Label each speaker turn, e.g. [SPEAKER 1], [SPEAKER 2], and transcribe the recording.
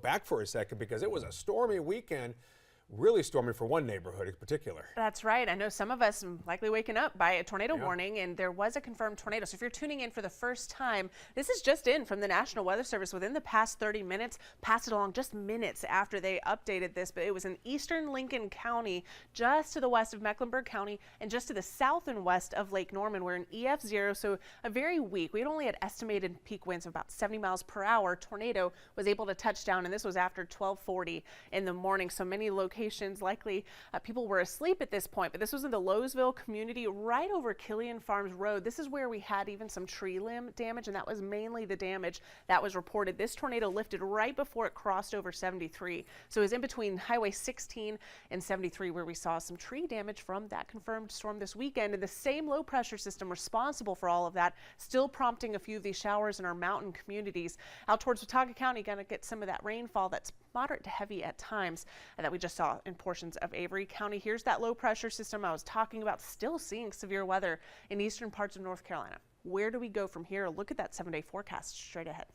[SPEAKER 1] Back for a second because it was a stormy weekend, really stormy for one neighborhood in particular.
[SPEAKER 2] That's right. I know some of us likely waking up by a tornado warning, and there was a confirmed tornado. So if you're tuning in for the first time, this is just in from the National Weather Service within the past 30 minutes. Passed it along just minutes after they updated this, but it was in eastern Lincoln County, just to the west of Mecklenburg County, and just to the south and west of Lake Norman. We're in EF-0, so a very weak. We only had estimated peak winds of about 70 miles per hour. Tornado was able to touch down, and this was after 12:40 in the morning. So many locations likely people were asleep at this point, but this was in the Lowesville community right over Killian Farms Road. This is where we had even some tree limb damage, and that was mainly the damage that was reported. This tornado lifted right before it crossed over 73, so it was in between Highway 16 and 73 where we saw some tree damage from that confirmed storm this weekend. And the same low pressure system responsible for all of that still prompting a few of these showers in our mountain communities. Out towards Watauga County, gonna get some of that rainfall that's moderate to heavy at times that we just saw in portions of Avery County. Here's that low pressure system I was talking about, still seeing severe weather in eastern parts of North Carolina. Where do we go from here? Look at that 7-day forecast straight ahead.